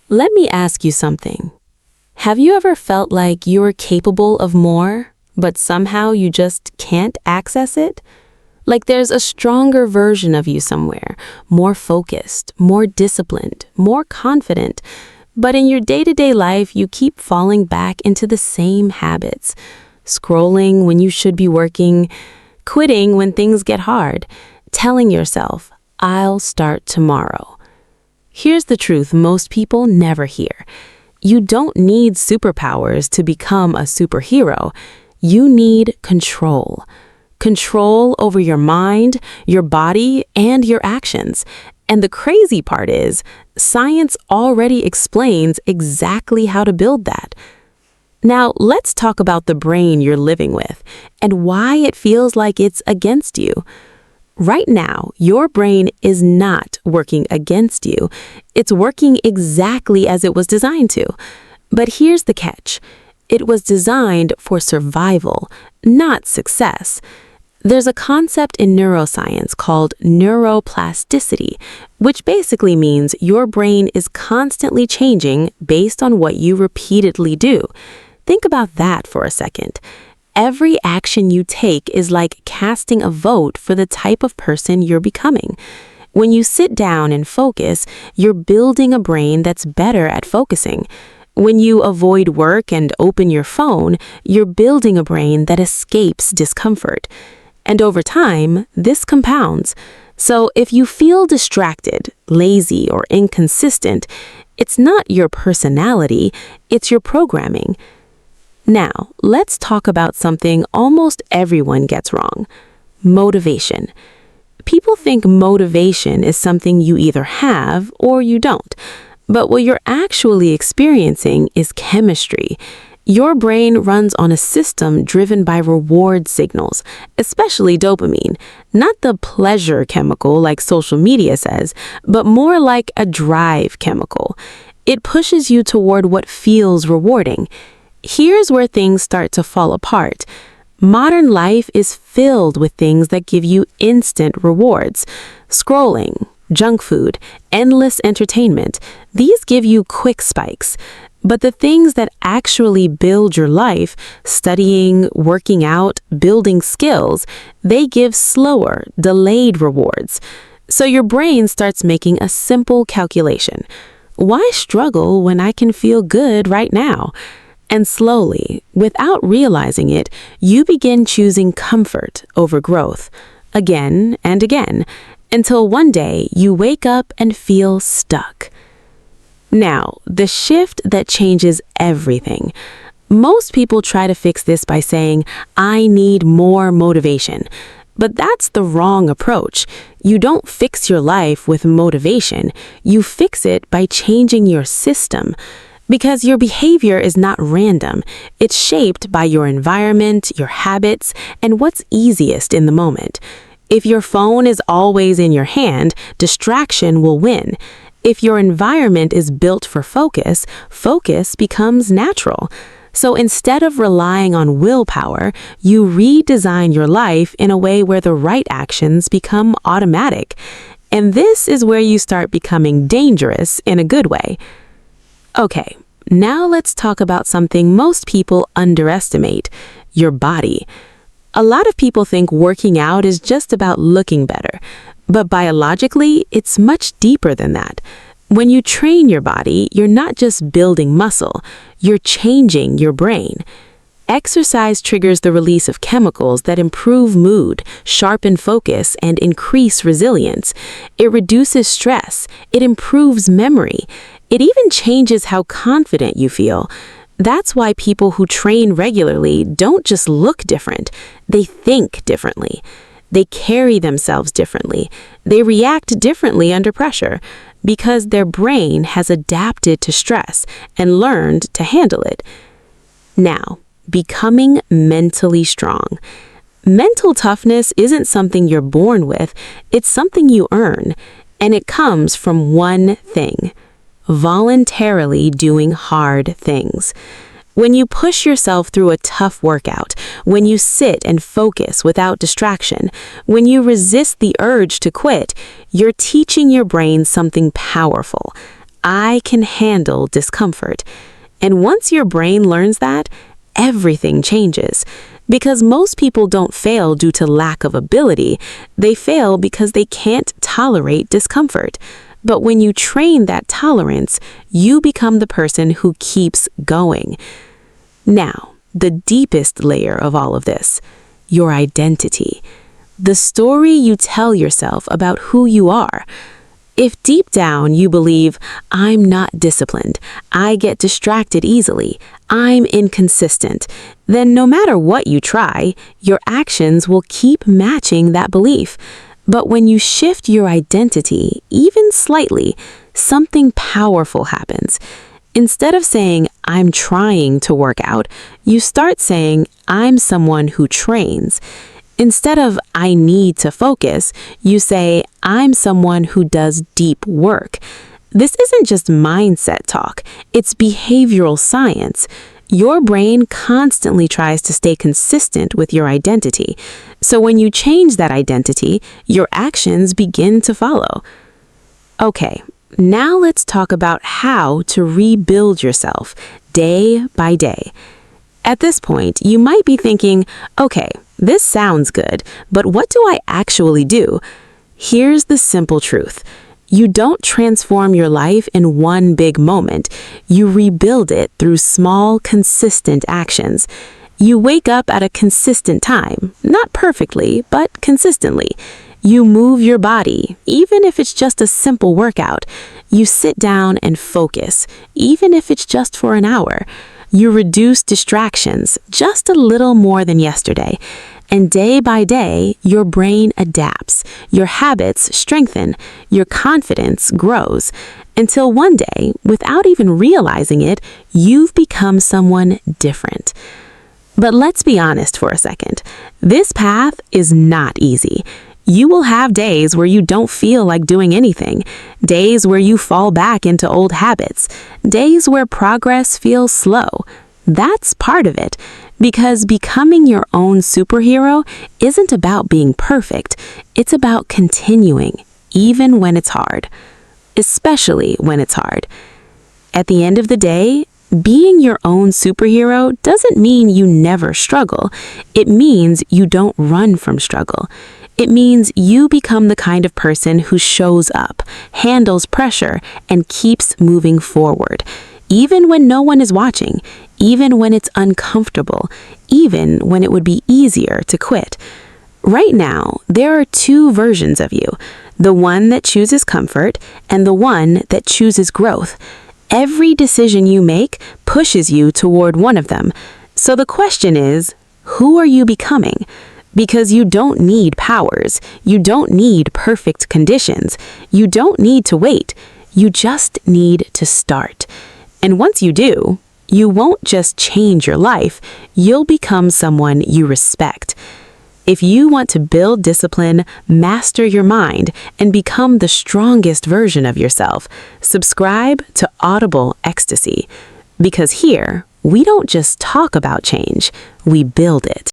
Let me ask you something. Have you ever felt like you're capable of more, but somehow you just can't access it? Like there's a stronger version of you somewhere, more focused, more disciplined, more confident, but in your day-to-day life, you keep falling back into the same habits. Scrolling when you should be working, quitting when things get hard, telling yourself, I'll start tomorrow. Here's the truth most people never hear. You don't need superpowers to become a superhero. You need control. Control over your mind, your body, and your actions. And the crazy part is, science already explains exactly how to build that. Now, let's talk about the brain you're living with and why it feels like it's against you. Right now, your brain is not working against you. It's working exactly as it was designed to. But here's the catch. It was designed for survival, not success. There's a concept in neuroscience called neuroplasticity, which basically means your brain is constantly changing based on what you repeatedly do. Think about that for a second. Every action you take is like casting a vote for the type of person you're becoming. When you sit down and focus, you're building a brain that's better at focusing. When you avoid work and open your phone, you're building a brain that escapes discomfort. And over time, this compounds. So if you feel distracted, lazy, or inconsistent, it's not your personality, it's your programming. Now, let's talk about something almost everyone gets wrong: motivation. People think motivation is something you either have or you don't. But what you're actually experiencing is chemistry. Your brain runs on a system driven by reward signals, especially dopamine, not the pleasure chemical like social media says, but more like a drive chemical. It pushes you toward what feels rewarding. Here's where things start to fall apart. Modern life is filled with things that give you instant rewards. Scrolling, junk food, endless entertainment, these give you quick spikes. But the things that actually build your life, studying, working out, building skills, they give slower, delayed rewards. So your brain starts making a simple calculation. Why struggle when I can feel good right now? And slowly, without realizing it, you begin choosing comfort over growth, again and again, until one day you wake up and feel stuck. Now, the shift that changes everything. Most people try to fix this by saying, I need more motivation. But that's the wrong approach. You don't fix your life with motivation. You fix it by changing your system. Because your behavior is not random. It's shaped by your environment, your habits, and what's easiest in the moment. If your phone is always in your hand, distraction will win. If your environment is built for focus, focus becomes natural. So instead of relying on willpower, you redesign your life in a way where the right actions become automatic. And this is where you start becoming dangerous in a good way. Okay, now let's talk about something most people underestimate: your body. A lot of people think working out is just about looking better. But biologically, it's much deeper than that. When you train your body, you're not just building muscle, you're changing your brain. Exercise triggers the release of chemicals that improve mood, sharpen focus, and increase resilience. It reduces stress, it improves memory, it even changes how confident you feel. That's why people who train regularly don't just look different, they think differently. They carry themselves differently. They react differently under pressure because their brain has adapted to stress and learned to handle it. Now, becoming mentally strong. Mental toughness isn't something you're born with, it's something you earn, and it comes from one thing: voluntarily doing hard things. When you push yourself through a tough workout, when you sit and focus without distraction, when you resist the urge to quit, you're teaching your brain something powerful. I can handle discomfort. And once your brain learns that, everything changes. Because most people don't fail due to lack of ability, they fail because they can't tolerate discomfort. But when you train that tolerance, you become the person who keeps going. Now, the deepest layer of all of this, your identity. The story you tell yourself about who you are. If deep down you believe, I'm not disciplined, I get distracted easily, I'm inconsistent, then no matter what you try, your actions will keep matching that belief. But when you shift your identity, even slightly, something powerful happens. Instead of saying, I'm trying to work out, you start saying, I'm someone who trains. Instead of, I need to focus, you say, I'm someone who does deep work. This isn't just mindset talk, it's behavioral science. Your brain constantly tries to stay consistent with your identity. So when you change that identity, your actions begin to follow. Okay, now let's talk about how to rebuild yourself day by day. At this point, you might be thinking, okay, this sounds good, but what do I actually do? Here's the simple truth. You don't transform your life in one big moment. You rebuild it through small, consistent actions. You wake up at a consistent time, not perfectly, but consistently. You move your body, even if it's just a simple workout. You sit down and focus, even if it's just for an hour. You reduce distractions just a little more than yesterday. And day by day, your brain adapts, your habits strengthen, your confidence grows, until one day, without even realizing it, you've become someone different. But let's be honest for a second. This path is not easy. You will have days where you don't feel like doing anything, days where you fall back into old habits, days where progress feels slow. That's part of it, because becoming your own superhero isn't about being perfect. It's about continuing, even when it's hard, especially when it's hard. At the end of the day, being your own superhero doesn't mean you never struggle. It means you don't run from struggle. It means you become the kind of person who shows up, handles pressure, and keeps moving forward, even when no one is watching, even when it's uncomfortable, even when it would be easier to quit. Right now, there are two versions of you, the one that chooses comfort and the one that chooses growth. Every decision you make pushes you toward one of them. So the question is, who are you becoming? Because you don't need powers, you don't need perfect conditions, you don't need to wait, you just need to start. And once you do, you won't just change your life, you'll become someone you respect. If you want to build discipline, master your mind, and become the strongest version of yourself, subscribe to Audible Ecstasy. Because here, we don't just talk about change, we build it.